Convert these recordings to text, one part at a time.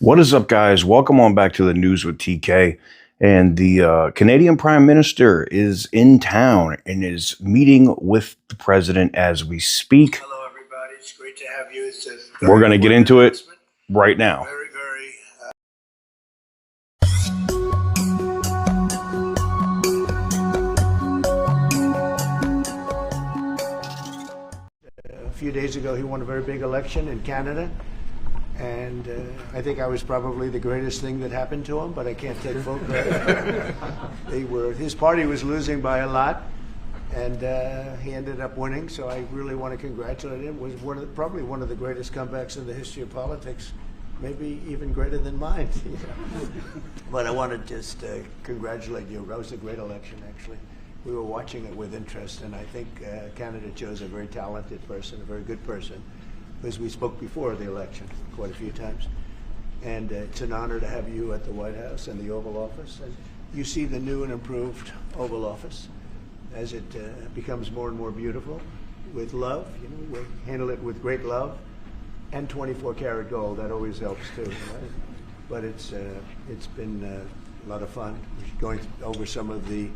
What is up, guys? Welcome on back to the news with TK. And the Canadian Prime Minister is in town and is meeting with the president as we speak. Hello, everybody. It's great to have you. We're going to get into it right now. Very. A few days ago, he won a very big election in Canada. And I think I was probably the greatest thing that happened to him, but I can't take full credit. His party was losing by a lot, and he ended up winning. So I really want to congratulate him. It was probably one of the greatest comebacks in the history of politics, maybe even greater than mine. But I want to just congratulate you. That was a great election, actually. We were watching it with interest, and I think Canada chose a very talented person, a very good person. Because we spoke before the election quite a few times. And it's an honor to have you at the White House and the Oval Office. And you see the new and improved Oval Office as it becomes more and more beautiful with love. You know, we handle it with great love and 24-karat gold. That always helps too. Right? But it's been a lot of fun. We're going over some of the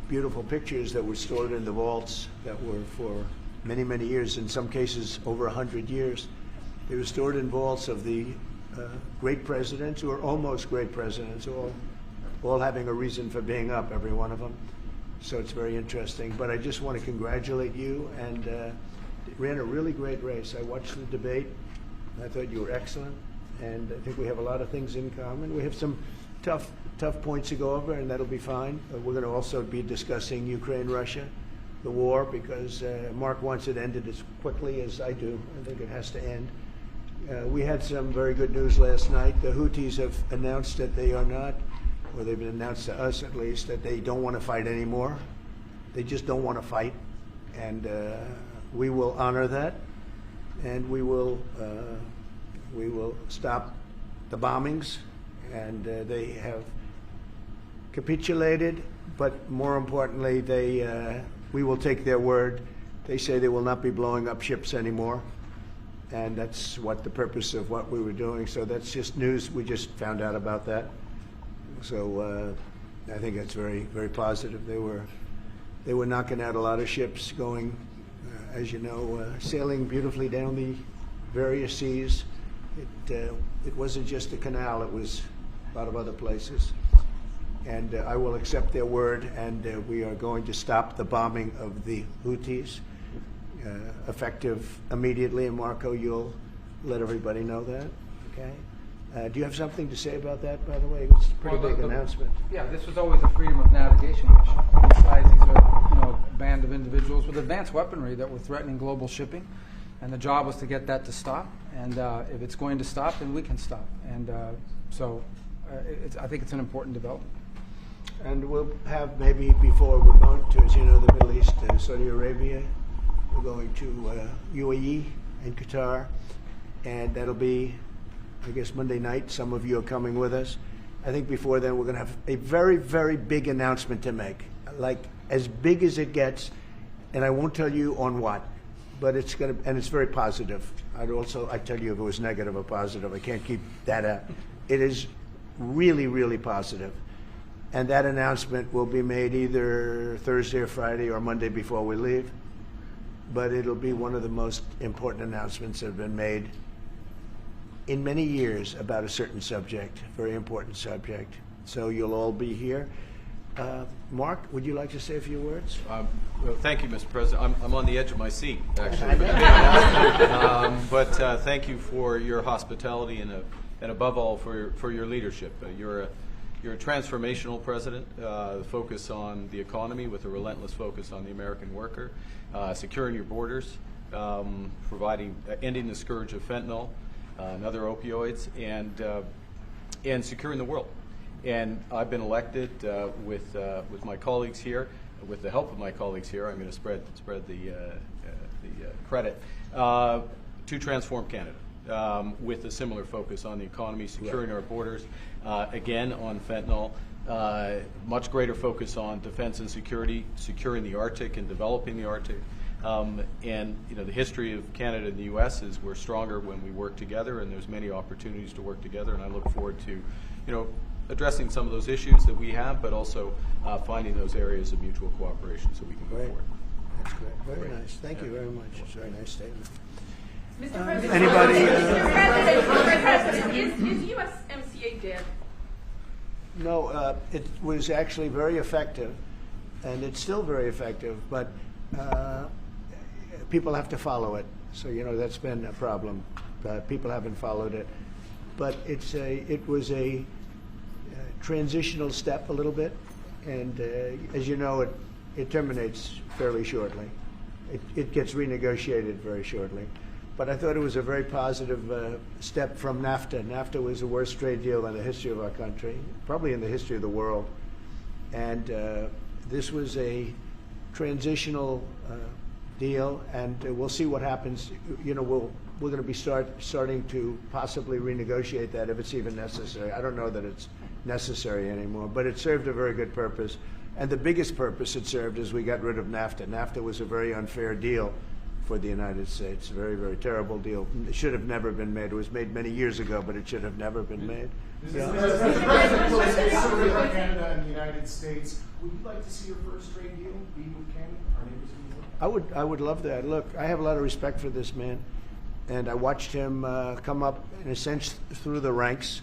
beautiful pictures that were stored in the vaults that were for many years, in some cases over 100 years. They were stored in vaults of the great presidents, or almost great presidents, all having a reason for being up, every one of them. So it's very interesting. But I just want to congratulate you, and ran a really great race. I watched the debate. I thought you were excellent, and I think we have a lot of things in common. We have some tough points to go over, and that'll be fine. We're going to also be discussing Ukraine, Russia, the war, because Mark wants it ended as quickly as I do. I think it has to end. We had some very good news last night. The Houthis have announced that they are not, or they've announced to us at least, that they don't want to fight anymore. They just don't want to fight. And we will honor that. And we will stop the bombings. And they have capitulated, but more importantly, we will take their word. They say they will not be blowing up ships anymore. And that's what the purpose of what we were doing. So that's just news. We just found out about that. So I think that's very positive. They were knocking out a lot of ships going, as you know, sailing beautifully down the various seas. It wasn't just the canal. It was a lot of other places. And I will accept their word, and we are going to stop the bombing of the Houthis, effective immediately. And Marco, you'll let everybody know that, okay? Do you have something to say about that, by the way? It's a pretty big announcement. Yeah, this was always a freedom of navigation issue. Besides, these are a band of individuals with advanced weaponry that were threatening global shipping, and the job was to get that to stop. And if it's going to stop, then we can stop. And I think it's an important development. And we'll have maybe before we're going to, as you know, the Middle East, Saudi Arabia. We're going to UAE and Qatar. And that'll be, I guess, Monday night. Some of you are coming with us. I think before then we're going to have a very big announcement to make, like as big as it gets. And I won't tell you on what, but it's going to, and it's very positive. I'd tell you if it was negative or positive. I can't keep that out. It is really positive. And that announcement will be made either Thursday or Friday or Monday before we leave. But it'll be one of the most important announcements that have been made in many years about a certain subject, very important subject. So you'll all be here. Mark, would you like to say a few words? Well, thank you, Mr. President. I'm on the edge of my seat, actually. But thank you for your hospitality and above all for your leadership. You're a transformational president, focus on the economy with a relentless focus on the American worker, securing your borders, ending the scourge of fentanyl and other opioids, and securing the world. And I've been elected with my colleagues here, with the help of my colleagues here. I'm going to spread the credit to transform Canada. With a similar focus on the economy, securing our borders, again on fentanyl, much greater focus on defense and security, securing the Arctic and developing the Arctic, And the history of Canada and the U.S. is we're stronger when we work together, and there's many opportunities to work together. And I look forward to, addressing some of those issues that we have, but also finding those areas of mutual cooperation so we can move Great. forward. That's great. Very nice. Thank you very much. It's a very nice statement. Mr. President, Anybody? Mr. President, is USMCA dead? No, it was actually very effective, and it's still very effective, but people have to follow it. So, that's been a problem. People haven't followed it. But it was a transitional step a little bit, and as you know, it terminates fairly shortly. It gets renegotiated very shortly. But I thought it was a very positive step from NAFTA. NAFTA was the worst trade deal in the history of our country, probably in the history of the world. And this was a transitional deal, and we'll see what happens. We're going to be starting to possibly renegotiate that if it's even necessary. I don't know that it's necessary anymore, but it served a very good purpose. And the biggest purpose it served is we got rid of NAFTA. NAFTA was a very unfair deal for the United States. A very, very terrible deal. It should have never been made. It was made many years ago, but it should have never been made. Mr. President, Canada and the United States, would you like to see your first trade deal be with Canada, our neighbors in the world? I would love that. Look, I have a lot of respect for this man, and I watched him come up, in a sense, through the ranks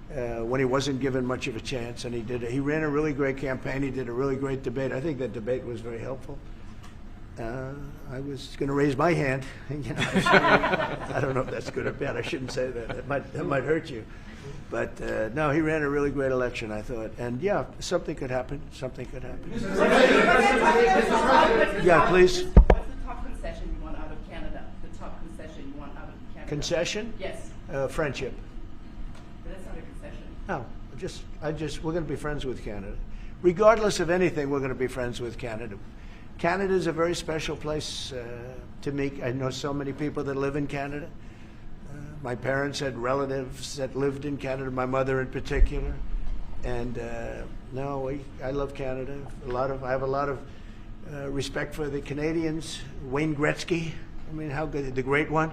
when he wasn't given much of a chance, and he ran a really great campaign. He did a really great debate. I think that debate was very helpful. I was going to raise my hand. I don't know if that's good or bad. I shouldn't say that. That might hurt you. But no, he ran a really great election, I thought. And yeah, something could happen. Something could happen. Yeah, please. What's the top concession you want out of Canada? The top concession you want out of Canada? Concession? Yes. Friendship. But that's not a concession. No, we're going to be friends with Canada. Regardless of anything, we're going to be friends with Canada. Canada is a very special place to me. I know so many people that live in Canada. My parents had relatives that lived in Canada, my mother in particular. And I love Canada. I have a lot of respect for the Canadians. Wayne Gretzky, how good, the great one.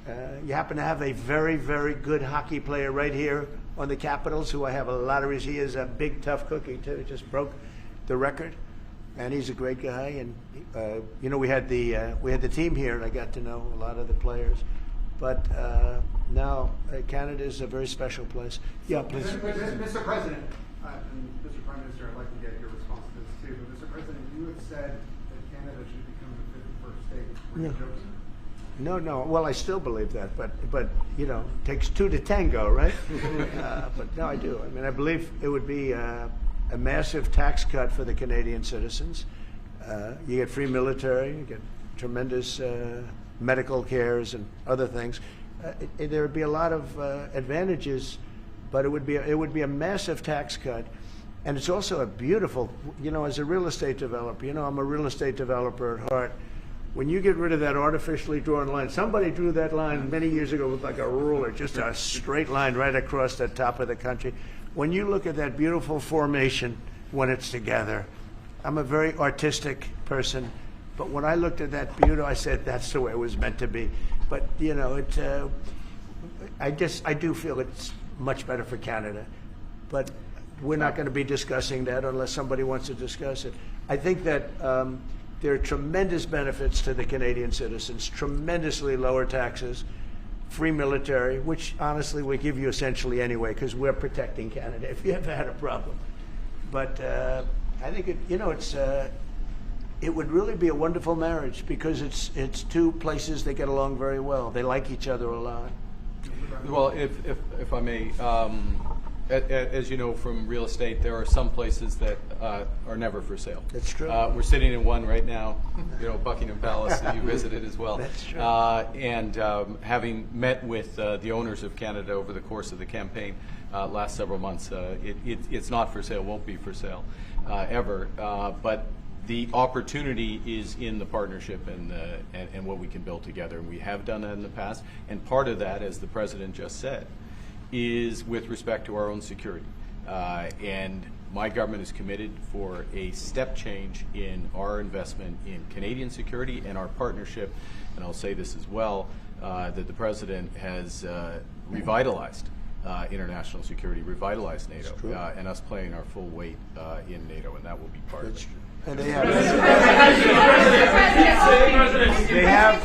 You happen to have a very, very good hockey player right here on the Capitals, who I have a lot of respect. He is a big, tough cookie, too. Just broke the record. And he's a great guy, and we had the team here, and I got to know a lot of the players. But now Canada is a very special place. Yeah, please. Mr. President, and Mr. Prime Minister, I'd like to get your response to this too. But Mr. President, you have said that Canada should become the 51st state. Were you joking? No. Well, I still believe that, but it takes two to tango, right? But no, I do. I believe it would be a massive tax cut for the Canadian citizens. You get free military, you get tremendous medical cares and other things. There would be a lot of advantages, but it would be a massive tax cut. And it's also a beautiful, as a real estate developer, I'm a real estate developer at heart. When you get rid of that artificially drawn line, somebody drew that line many years ago with like a ruler, just a straight line right across the top of the country. When you look at that beautiful formation when it's together, I'm a very artistic person, but when I looked at that beauty, I said that's the way it was meant to be. But I do feel it's much better for Canada, but we're not going to be discussing that unless somebody wants to discuss it. I think that there are tremendous benefits to the Canadian citizens, tremendously lower taxes, free military, which honestly we give you essentially anyway because we're protecting Canada if you ever had a problem. But I think it would really be a wonderful marriage because it's two places that get along very well. They like each other a lot. Well, if I may, as you know from real estate, there are some places that are never for sale. That's true. We're sitting in one right now, Buckingham Palace that you visited as well. That's true. And having met with the owners of Canada over the course of the campaign last several months, it's not for sale, won't be for sale ever. But the opportunity is in the partnership and what we can build together. And we have done that in the past. And part of that, as the President just said, is with respect to our own security. And my government is committed for a step change in our investment in Canadian security and our partnership, and I'll say this as well, that the President has revitalized international security, revitalized NATO, and us playing our full weight in NATO, and that will be part of it. And they have,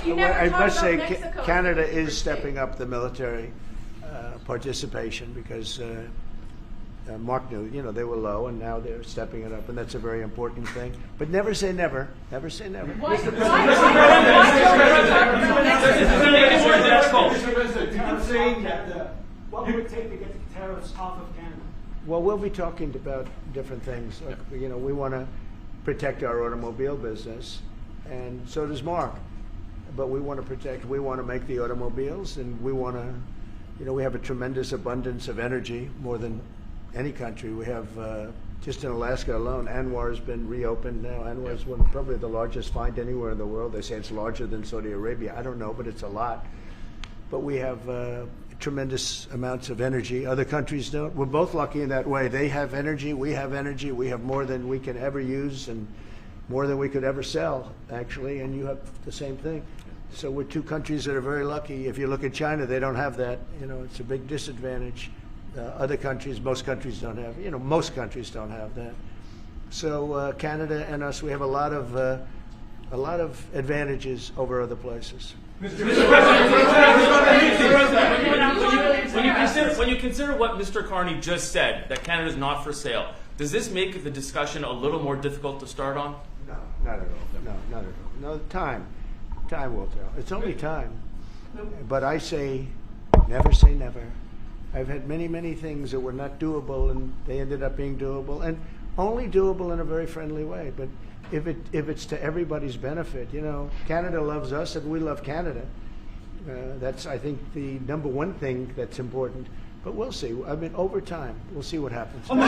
I must say, Canada is stepping up the military participation because Mark knew, they were low, and now they're stepping it up, and that's a very important thing. But never say never. Never say never. Mr. President, I'm saying that what would it take to get the tariffs off of Canada? Well, we'll be talking about different things. Like, we want to protect our automobile business, and so does Mark. But we want to make the automobiles, and we want to, we have a tremendous abundance of energy, more than any country. We have, just in Alaska alone, Anwar has been reopened now. Anwar is probably the largest find anywhere in the world. They say it's larger than Saudi Arabia. I don't know, but it's a lot. But we have tremendous amounts of energy. Other countries don't. We're both lucky in that way. They have energy. We have energy. We have more than we can ever use and more than we could ever sell, actually, and you have the same thing. So we're two countries that are very lucky. If you look at China, they don't have that. It's a big disadvantage. Other countries, most countries don't have. Most countries don't have that. So Canada and us, we have a lot of advantages over other places. Mr. President, when you consider what Mr. Carney just said, that Canada is not for sale, does this make the discussion a little more difficult to start on? No, not at all. No, not at all. No, time will tell. It's only time. But I say, never say never. I've had many, many things that were not doable, and they ended up being doable, and only doable in a very friendly way. But if it's to everybody's benefit, Canada loves us, and we love Canada. That's, I think, the number one thing that's important. But we'll see. I mean, over time, we'll see what happens. China.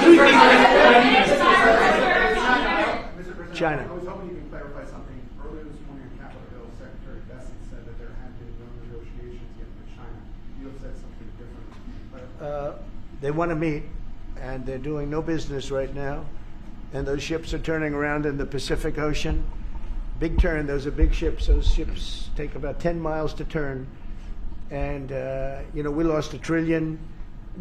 I was hoping you can clarify something. Earlier this morning on Capitol Hill, Secretary Bessent said that there had been no negotiations yet with China. You have said something different. They want to meet, and they're doing no business right now. And those ships are turning around in the Pacific Ocean. Big turn. Those are big ships. Those ships take about 10 miles to turn. And, we lost $1 trillion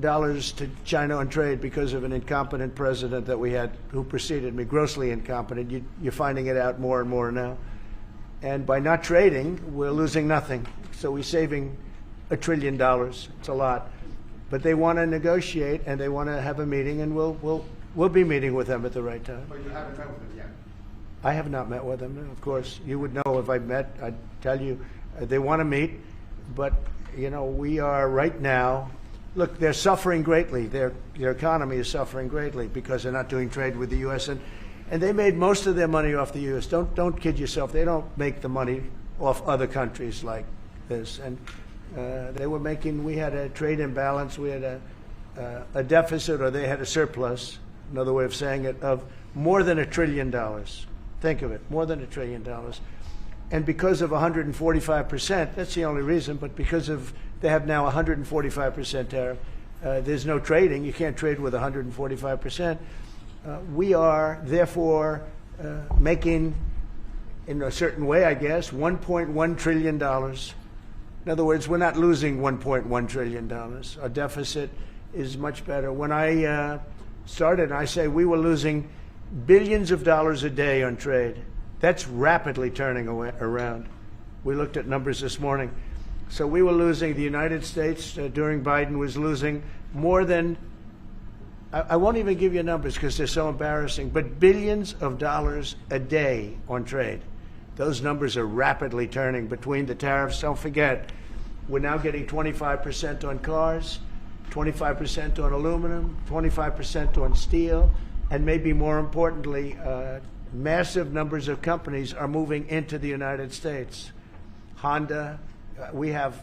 to China on trade because of an incompetent president that we had who preceded me, grossly incompetent. You're finding it out more and more now. And by not trading, we're losing nothing. So we're saving $1 trillion. It's a lot. But they want to negotiate, and they want to have a meeting, and we'll be meeting with them at the right time. But you haven't met with them yet. I have not met with them, of course. You would know if I met. I'd tell you. They want to meet, but we are right now. Look, they're suffering greatly. Their economy is suffering greatly because they're not doing trade with the U.S. and they made most of their money off the U.S. Don't kid yourself. They don't make the money off other countries like this. And they were making. We had a trade imbalance. We had a deficit, or they had a surplus. Another way of saying it, of more than $1 trillion. Think of it, more than $1 trillion. And because of 145%, that's the only reason, but because of they have now 145% tariff, there's no trading. You can't trade with 145%. We are, therefore, making, in a certain way, I guess, $1.1 trillion. In other words, we're not losing $1.1 trillion. Our deficit is much better. When I started, I say we were losing billions of dollars a day on trade. That's rapidly turning around. We looked at numbers this morning. So we were losing, the United States during Biden was losing more than, I won't even give you numbers because they're so embarrassing, but billions of dollars a day on trade. Those numbers are rapidly turning between the tariffs. Don't forget, we're now getting 25% on cars, 25% on aluminum, 25% on steel, and maybe more importantly, massive numbers of companies are moving into the United States. Honda, we have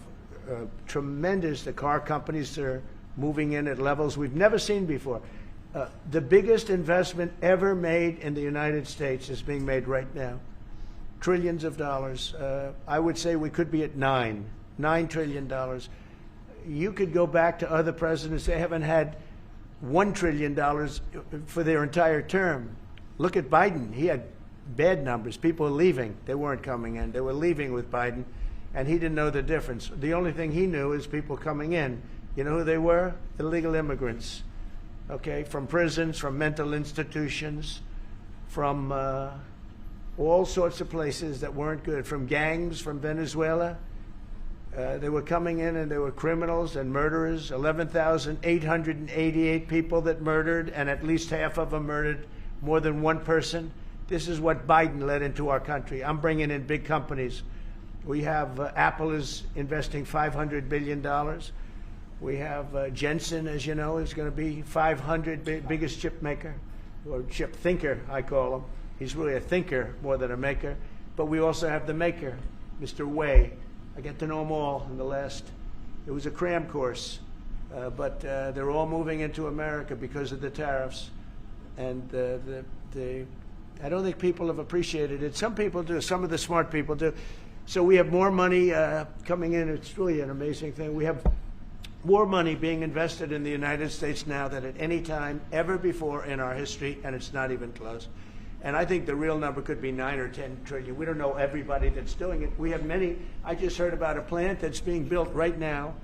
tremendous, the car companies are moving in at levels we've never seen before. The biggest investment ever made in the United States is being made right now. Trillions of dollars. I would say we could be at $9 trillion. You could go back to other presidents. They haven't had $1 trillion for their entire term. Look at Biden. He had bad numbers. People were leaving. They weren't coming in. They were leaving with Biden, and he didn't know the difference. The only thing he knew is people coming in. You know who they were? Illegal immigrants, okay, from prisons, from mental institutions, from all sorts of places that weren't good, from gangs, from Venezuela. They were coming in and they were criminals and murderers. 11,888 people that murdered, and at least half of them murdered more than one person. This is what Biden led into our country. I'm bringing in big companies. We have Apple is investing $500 billion. We have Jensen, as you know, is going to be 500 biggest chip maker, or chip thinker, I call him. He's really a thinker more than a maker. But we also have the maker, Mr. Wei. I get to know them all in the last, it was a cram course, but they're all moving into America because of the tariffs. And I don't think people have appreciated it. Some people do, some of the smart people do. So we have more money coming in. It's really an amazing thing. We have more money being invested in the United States now than at any time ever before in our history, and it's not even close. And I think the real number could be 9 or 10 trillion. We don't know everybody that's doing it. We have many. I just heard about a plant that's being built right now,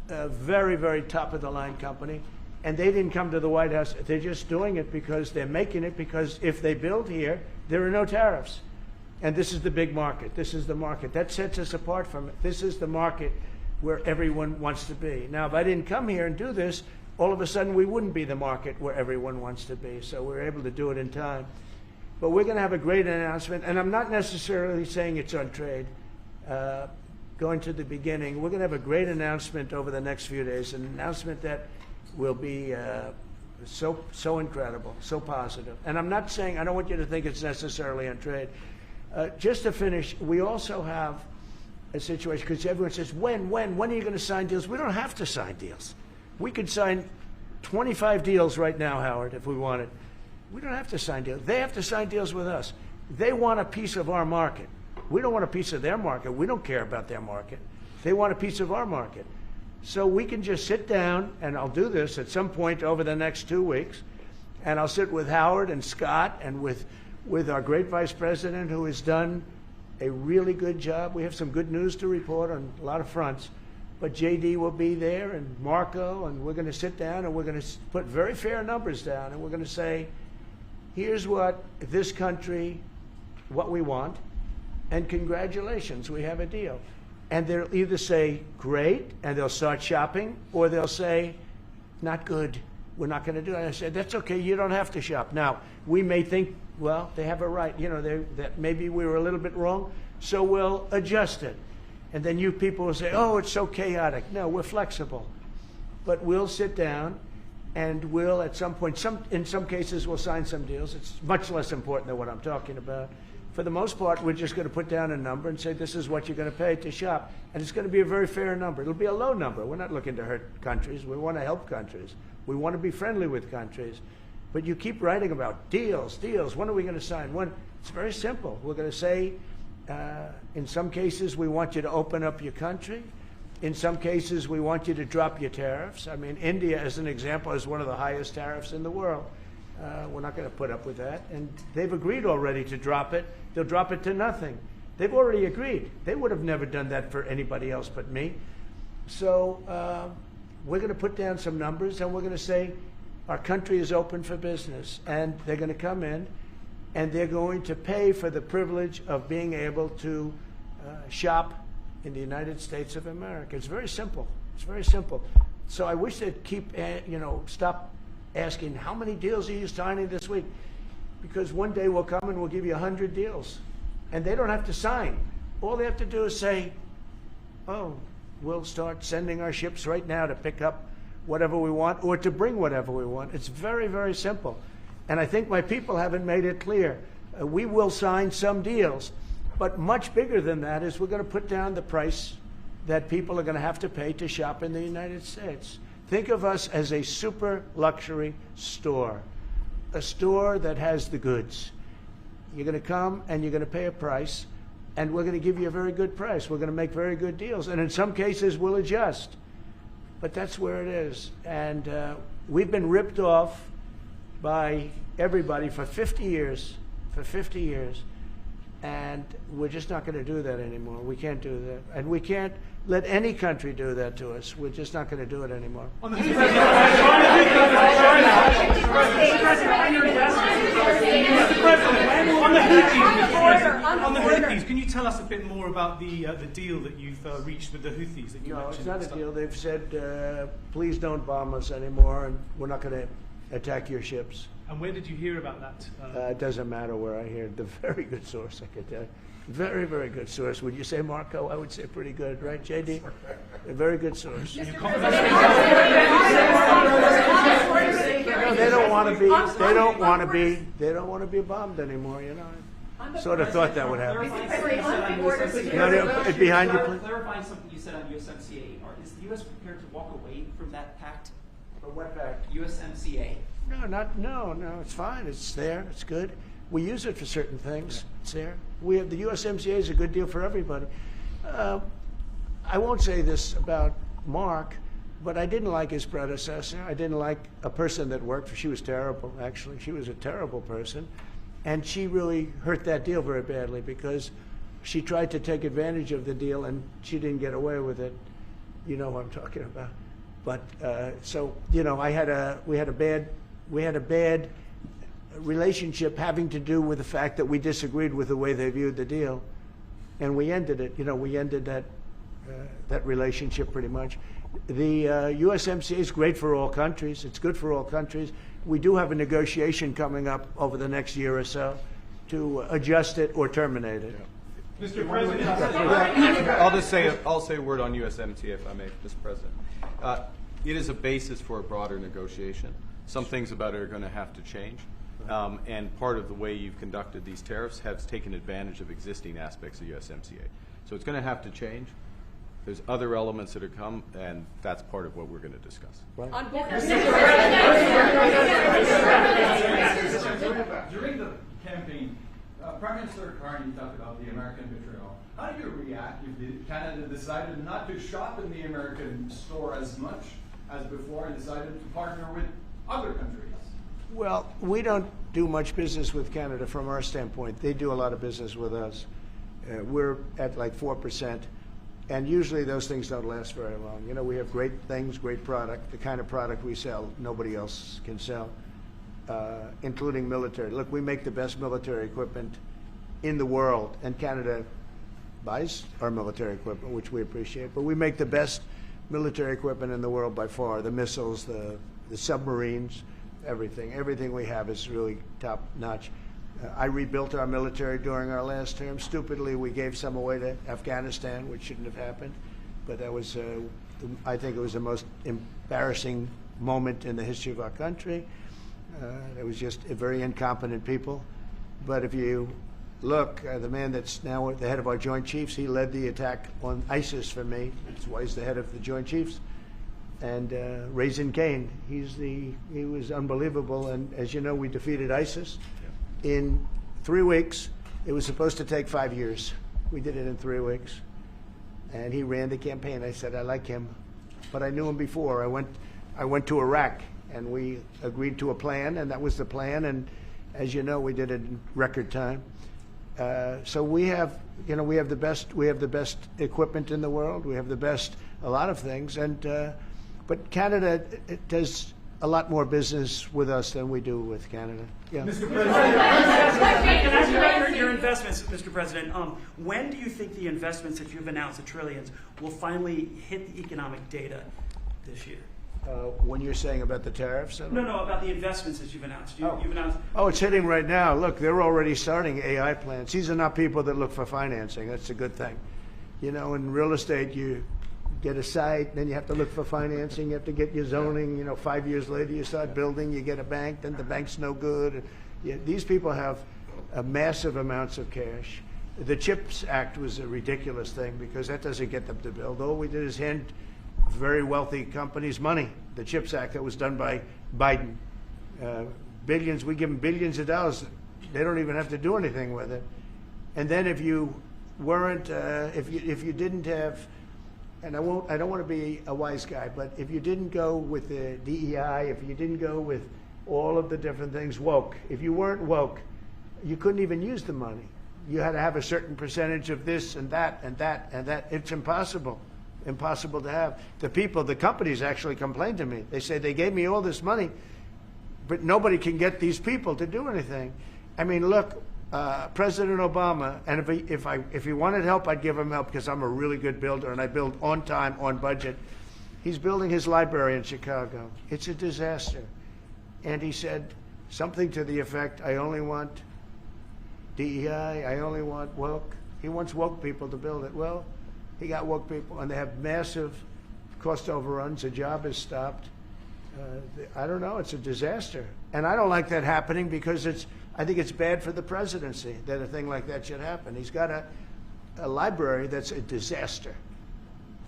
a very, very top-of-the-line company, and they didn't come to the White House. They're just doing it because they're making it, because if they build here, there are no tariffs. And this is the big market. This is the market. That sets us apart from it. This is the market where everyone wants to be. Now, if I didn't come here and do this, all of a sudden we wouldn't be the market where everyone wants to be. So we're able to do it in time. But we're going to have a great announcement, and I'm not necessarily saying it's on trade. Going to the beginning, we're going to have a great announcement over the next few days, an announcement that will be so incredible, so positive. And I'm not saying, I don't want you to think it's necessarily on trade. Just to finish, we also have a situation, because everyone says, when are you going to sign deals? We don't have to sign deals. We could sign 25 deals right now, Howard, if we wanted. We don't have to sign deals. They have to sign deals with us. They want a piece of our market. We don't want a piece of their market. We don't care about their market. They want a piece of our market. So we can just sit down, and I'll do this at some point over the next 2 weeks, and I'll sit with Howard and Scott and with our great vice president, who has done a really good job. We have some good news to report on a lot of fronts. But JD will be there, and Marco, and we're going to sit down, and we're going to put very fair numbers down, and we're going to say, here's what this country, what we want, and congratulations, we have a deal. And they'll either say, great, and they'll start shopping, or they'll say, not good, we're not going to do it. And I said, that's okay, you don't have to shop. Now, we may think, well, they have a right, you know, that maybe we were a little bit wrong, so we'll adjust it. And then you people will say, oh, it's so chaotic. No, we're flexible. But we'll sit down, and we'll, at some point, in some cases, we'll sign some deals. It's much less important than what I'm talking about. For the most part, we're just going to put down a number and say, this is what you're going to pay to shop. And it's going to be a very fair number. It'll be a low number. We're not looking to hurt countries. We want to help countries. We want to be friendly with countries. But you keep writing about deals. When are we going to sign? When? It's very simple. We're going to say, in some cases, we want you to open up your country. In some cases, we want you to drop your tariffs. I mean, India, as an example, has one of the highest tariffs in the world. We're not going to put up with that. And they've agreed already to drop it. They'll drop it to nothing. They've already agreed. They would have never done that for anybody else but me. So we're going to put down some numbers, and we're going to say our country is open for business. And they're going to come in, and they're going to pay for the privilege of being able to shop in the United States of America. It's very simple. It's very simple. So I wish they'd keep, stop asking, how many deals are you signing this week? Because one day we'll come and we'll give you 100 deals. And they don't have to sign. All they have to do is say, oh, we'll start sending our ships right now to pick up whatever we want or to bring whatever we want. It's very, very simple. And I think my people haven't made it clear. We will sign some deals. But much bigger than that is we're going to put down the price that people are going to have to pay to shop in the United States. Think of us as a super luxury store, a store that has the goods. You're going to come and you're going to pay a price, and we're going to give you a very good price. We're going to make very good deals. And in some cases, we'll adjust. But that's where it is. And We've been ripped off by everybody for 50 years, and we're just not going to do that anymore. We can't do that, and we can't let any country do that to us. We're just not going to do it anymore. On the Houthis, can you tell us a bit more about the deal that you've reached with the Houthis that you No, mentioned? it's not a deal. They've said, please don't bomb us anymore, and we're not going to attack your ships. And where did you hear about that? It doesn't matter where I hear it. The very good source, I could tell you. Very, very good source. Would you say Marco? I would say pretty good, right, JD? A very good source. No, they don't want to be. They don't want to be. They don't want to be bombed anymore. You know. Sort of thought that would happen. Behind you, please. Clarifying something you said on USMCA. Is the U.S. prepared to walk away from that pact? From what pact? USMCA. No. It's fine. It's there. It's good. We use it for certain things. It's there. We have the USMCA is a good deal for everybody. I won't say this about Mark, but I didn't like his predecessor. I didn't like a person that worked for. She was terrible. Actually, she was a terrible person, and she really hurt that deal very badly because she tried to take advantage of the deal and she didn't get away with it. You know what I'm talking about. But so you know, we had a bad relationship having to do with the fact that we disagreed with the way they viewed the deal, and we ended it. You know, we ended that relationship pretty much. The USMCA is great for all countries. It's good for all countries. We do have a negotiation coming up over the next year or so to adjust it or terminate it. Mr. President, I'll say a word on USMCA if I may, Mr. President. It is a basis for a broader negotiation. Some things about it are going to have to change. And part of the way you've conducted these tariffs has taken advantage of existing aspects of USMCA. So it's going to have to change. There's other elements that are come, and that's part of what we're going to discuss. Right. During the campaign, Prime Minister Carney talked about the American betrayal. How do you react if Canada decided not to shop in the American store as much as before and decided to partner with other countries? Well, we don't do much business with Canada from our standpoint. They do a lot of business with us. We're at like 4%, and usually those things don't last very long. You know, we have great things, great product. The kind of product we sell, nobody else can sell, including military. Look, we make the best military equipment in the world, and Canada buys our military equipment, which we appreciate. But we make the best military equipment in the world by far. The missiles, the submarines. Everything we have is really top notch. I rebuilt our military during our last term. Stupidly, we gave some away to Afghanistan, which shouldn't have happened. But that was, I think it was the most embarrassing moment in the history of our country. It was just a very incompetent people. But if you look, the man that's now the head of our Joint Chiefs, he led the attack on ISIS for me. That's why he's the head of the Joint Chiefs. And Raisin Kane, he was unbelievable. And as you know, we defeated ISIS in 3 weeks. It was supposed to take 5 years. We did it in 3 weeks. And he ran the campaign. I said, I like him. But I knew him before. I went to Iraq, and we agreed to a plan, and that was the plan. And as you know, we did it in record time. So we have the best equipment in the world. We have the best, a lot of things. But Canada does a lot more business with us than we do with Canada. Yeah. Mr. President, can I ask you about your investments, Mr. President? When do you think the investments that you've announced, the trillions, will finally hit the economic data this year? When you're saying about the tariffs? No, about the investments that you've announced. You've announced. Oh, it's hitting right now. Look, they're already starting AI plants. These are not people that look for financing. That's a good thing. You know, in real estate, you get a site, then you have to look for financing, you have to get your zoning, 5 years later you start building, you get a bank, then the bank's no good. These people have massive amounts of cash. The CHIPS Act was a ridiculous thing because that doesn't get them to build. All we did is hand very wealthy companies money. The CHIPS Act that was done by Biden. Billions, we give them billions of dollars. They don't even have to do anything with it. And then if you weren't, if you didn't have and I don't want to be a wise guy, but if you didn't go with the DEI, if you didn't go with all of the different things, woke, if you weren't woke, you couldn't even use the money. You had to have a certain percentage of this and that and that and that. It's impossible to have. The companies actually complained to me. They say they gave me all this money, but nobody can get these people to do anything. I mean, look, President Obama, and if he wanted help, I'd give him help because I'm a really good builder and I build on time, on budget. He's building his library in Chicago. It's a disaster. And he said something to the effect, I only want DEI, I only want woke. He wants woke people to build it. Well, he got woke people, and they have massive cost overruns. The job is stopped. I don't know. It's a disaster. And I don't like that happening because I think it's bad for the presidency that a thing like that should happen. He's got a library that's a disaster.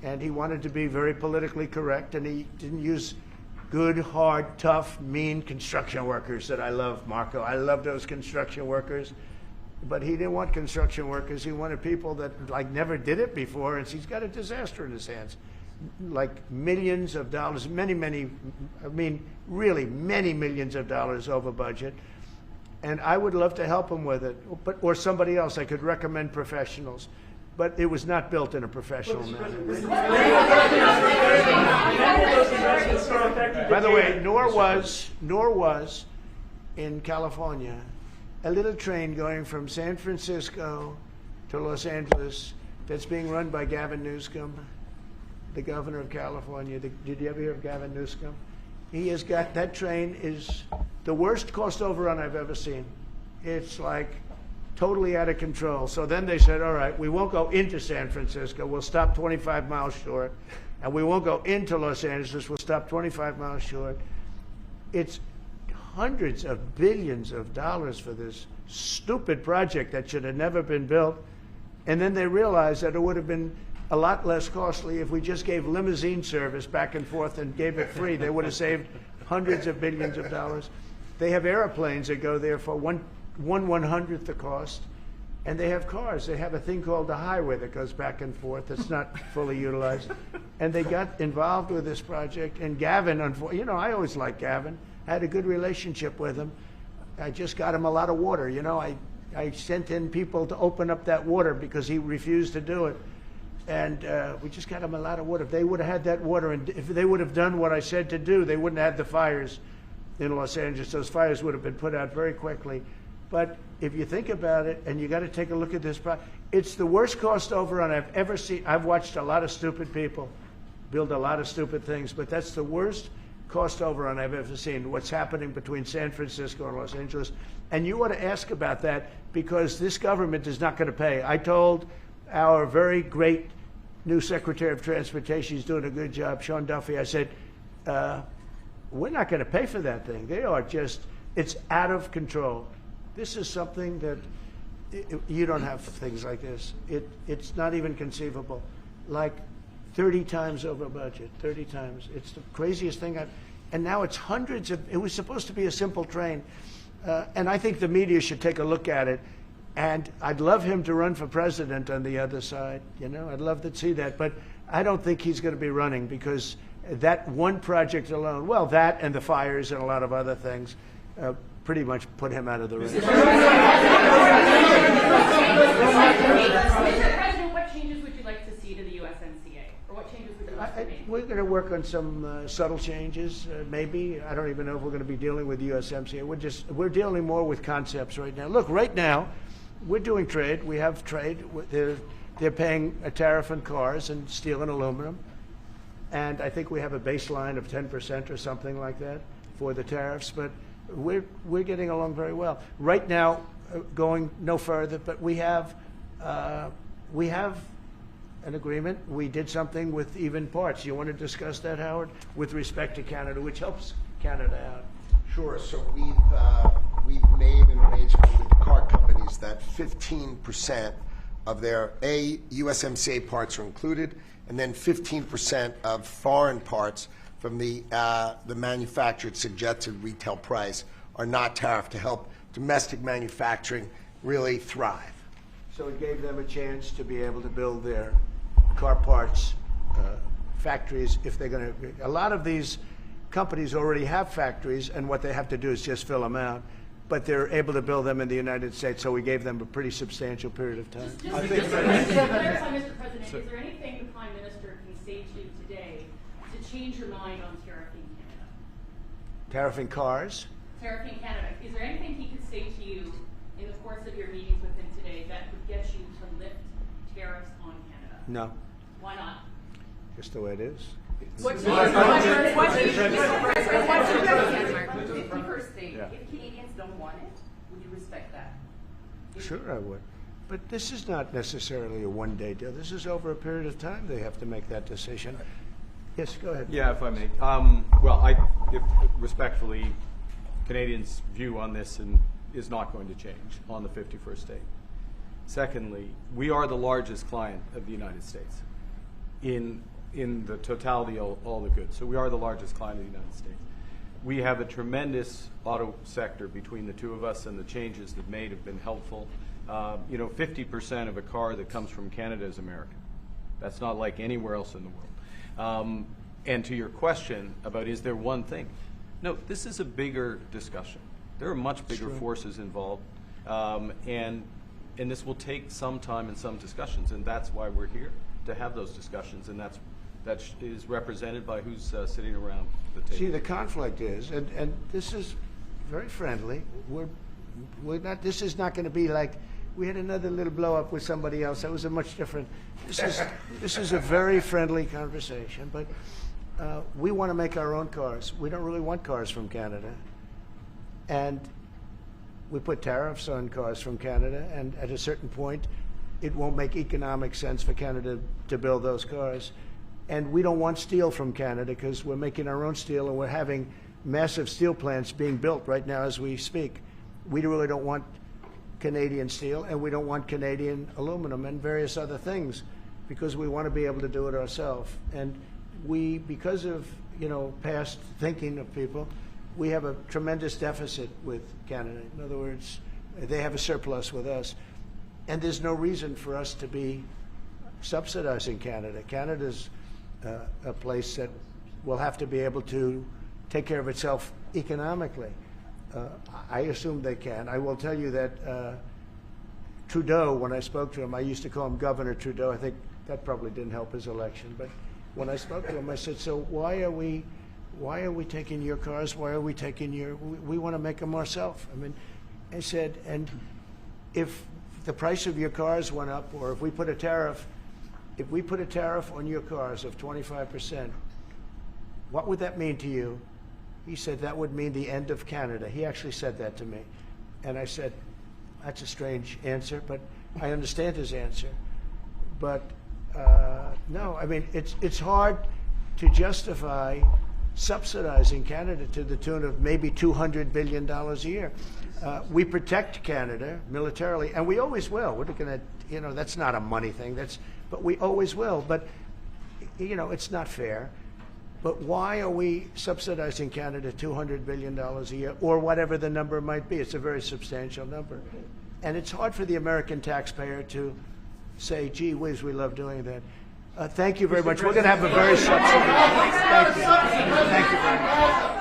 And he wanted to be very politically correct, and he didn't use good, hard, tough, mean construction workers that I love, Marco. I love those construction workers. But he didn't want construction workers. He wanted people that like never did it before, and he's got a disaster in his hands. Like millions of dollars, really many millions of dollars over budget. And I would love to help him with it, or somebody else. I could recommend professionals. But it was not built in a professional manner. By the way, nor was in California a little train going from San Francisco to Los Angeles that's being run by Gavin Newsom, the governor of California. Did you ever hear of Gavin Newsom? He has got, that train is the worst cost overrun I've ever seen. It's like totally out of control. So then they said, all right, we won't go into San Francisco. We'll stop 25 miles short. And we won't go into Los Angeles. We'll stop 25 miles short. It's hundreds of billions of dollars for this stupid project that should have never been built. And then they realized that it would have been a lot less costly if we just gave limousine service back and forth and gave it free. They would have saved hundreds of billions of dollars. They have airplanes that go there for one 1/100th the cost, and they have cars. They have a thing called the highway that goes back and forth that's not fully utilized. And they got involved with this project, and Gavin, I always liked Gavin. I had a good relationship with him. I just got him a lot of water. I sent in people to open up that water because he refused to do it. And we just got him a lot of water. If they would have had that water, and if they would have done what I said to do, they wouldn't have had the fires in Los Angeles. Those fires would have been put out very quickly. But if you think about it, and you got to take a look at this, it's the worst cost overrun I've ever seen. I've watched a lot of stupid people build a lot of stupid things, but that's the worst cost overrun I've ever seen, what's happening between San Francisco and Los Angeles. And you ought to ask about that, because this government is not going to pay. I told our very great new Secretary of Transportation, he's doing a good job, Sean Duffy, I said, we're not going to pay for that thing. It's out of control. This is something that you don't have things like this. It's not even conceivable. Like 30 times over budget, 30 times. It's the craziest thing and now it's hundreds of, it was supposed to be a simple train. And I think the media should take a look at it. And I'd love him to run for president on the other side. I'd love to see that. But I don't think he's going to be running, because that one project alone, well, that and the fires and a lot of other things, pretty much put him out of the race. Mr. President, what changes would you like to see to the USMCA? Or what changes would you like to make? We're going to work on some subtle changes, maybe. I don't even know if we're going to be dealing with the USMCA. We're dealing more with concepts right now. Look, right now, we're doing trade. We have trade. They're paying a tariff on cars and steel and aluminum. And I think we have a baseline of 10% or something like that for the tariffs. But we're getting along very well. Right now, going no further, but we have an agreement. We did something with even parts. You want to discuss that, Howard, with respect to Canada, which helps Canada out? Sure. So we've made an arrangement with the car companies that 15% of their USMCA parts are included, and then 15% of foreign parts from the manufactured suggested retail price are not tariffed, to help domestic manufacturing really thrive. So it gave them a chance to be able to build their car parts factories if they're going to. A lot of these companies already have factories, and what they have to do is just fill them out. But they're able to build them in the United States, so we gave them a pretty substantial period of time. Just to clarify, Mr. President, is there anything the Prime Minister can say to you today to change your mind on tariffing Canada? Tariffing cars? Tariffing Canada. Is there anything he could say to you in the course of your meetings with him today that would get you to lift tariffs on Canada? No. Why not? Just the way it is. What's the first thing? If Canadians don't want it, would you respect that? Sure, I would. But this is not necessarily a one-day deal. This is over a period of time they have to make that decision. Yes, go ahead. Yeah, if I may. Respectfully, Canadians' view on this is not going to change on the 51st state. Secondly, we are the largest client of the United States in the totality of all the goods. So we are the largest client of the United States. We have a tremendous auto sector between the two of us, and the changes that made have been helpful. 50% of a car that comes from Canada is American. That's not like anywhere else in the world. And to your question about is there one thing? No, this is a bigger discussion. There are much bigger forces involved, and this will take some time and some discussions, and that's why we're here, to have those discussions, and that is represented by who's sitting around the table. See, the conflict is, and this is very friendly. We're not. This is not going to be like we had another little blow up with somebody else. That was a much different. This is a very friendly conversation. But we want to make our own cars. We don't really want cars from Canada, and we put tariffs on cars from Canada. And at a certain point, it won't make economic sense for Canada to build those cars. And we don't want steel from Canada because we're making our own steel, and we're having massive steel plants being built right now as we speak. We really don't want Canadian steel, and we don't want Canadian aluminum and various other things because we want to be able to do it ourselves. And we, because of past thinking of people, we have a tremendous deficit with Canada. In other words, they have a surplus with us. And there's no reason for us to be subsidizing Canada. Canada's a place that will have to be able to take care of itself economically. I assume they can. I will tell you that Trudeau, when I spoke to him, I used to call him Governor Trudeau. I think that probably didn't help his election. But when I spoke to him, I said, so why are we taking your cars? Why are we taking we want to make them ourselves. I mean, I said, and if the price of your cars went up, or if we put a tariff on your cars of 25%, what would that mean to you? He said that would mean the end of Canada. He actually said that to me. And I said, that's a strange answer, but I understand his answer. But no, I mean, it's hard to justify subsidizing Canada to the tune of maybe $200 billion a year. We protect Canada militarily, and we always will. We're not going to, that's not a money thing. But we always will. But, it's not fair. But why are we subsidizing Canada $200 billion a year, or whatever the number might be? It's a very substantial number. And it's hard for the American taxpayer to say, gee whiz, we love doing that. Thank you very much. We're going to have a very substantial. Thank you. Thank you very much.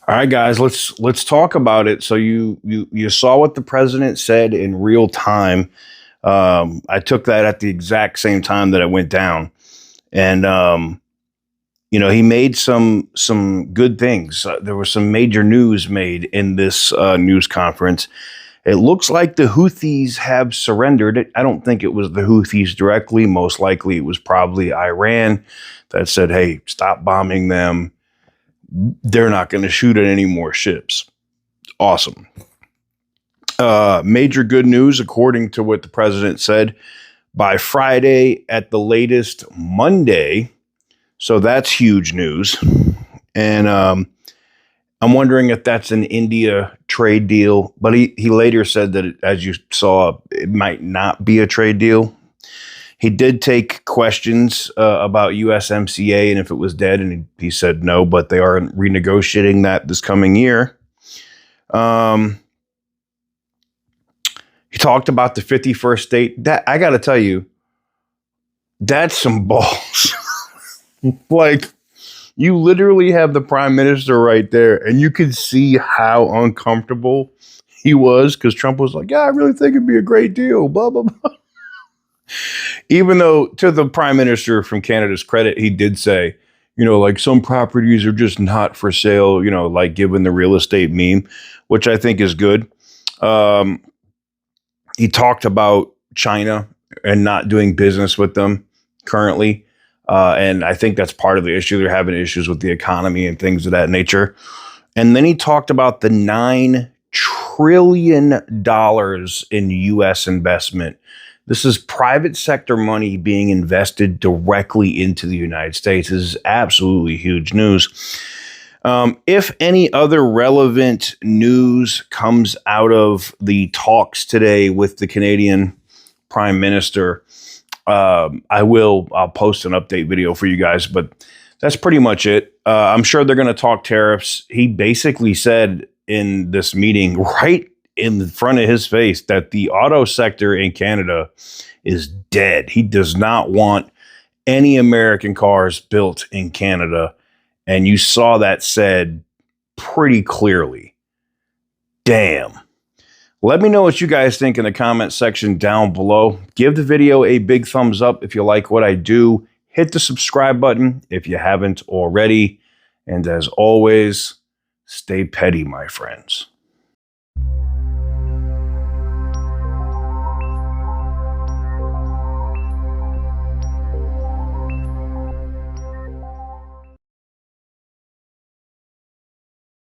All right, guys, let's talk about it. So you saw what the president said in real time. I took that at the exact same time that it went down, and he made some good things. There was some major news made in this news conference. It looks like the Houthis have surrendered. I don't think it was the Houthis directly. Most likely, it was probably Iran that said, "Hey, stop bombing them. They're not going to shoot at any more ships." Awesome. Major good news, according to what the president said, by Friday at the latest Monday. So that's huge news. And I'm wondering if that's an India trade deal. But he later said that, as you saw, it might not be a trade deal. He did take questions about USMCA and if it was dead, and he said no, but they are renegotiating that this coming year. He talked about the 51st state. That I got to tell you, That's some balls. Like, you literally have the prime minister right there, and you could see how uncomfortable he was because Trump was like, yeah, I really think it'd be a great deal, blah, blah, blah. Even though, to the prime minister from Canada's credit, he did say, you know, like some properties are just not for sale, you know, like given the real estate meme, which I think is good. He talked about China and not doing business with them currently. And I think that's part of the issue. They're having issues with the economy and things of that nature. And then he talked about the $9 trillion in U.S. investment. This is private sector money being invested directly into the United States. This is absolutely huge news. If any other relevant news comes out of the talks today with the Canadian Prime Minister, I'll post an update video for you guys, but that's pretty much it. I'm sure they're going to talk tariffs. He basically said in this meeting, right in front of his face, that the auto sector in Canada is dead. He does not want any American cars built in Canada. And you saw that said pretty clearly. Damn. Let me know what you guys think in the comment section down below. Give the video a big thumbs up if you like what I do. Hit the subscribe button if you haven't already. And as always, stay petty, my friends.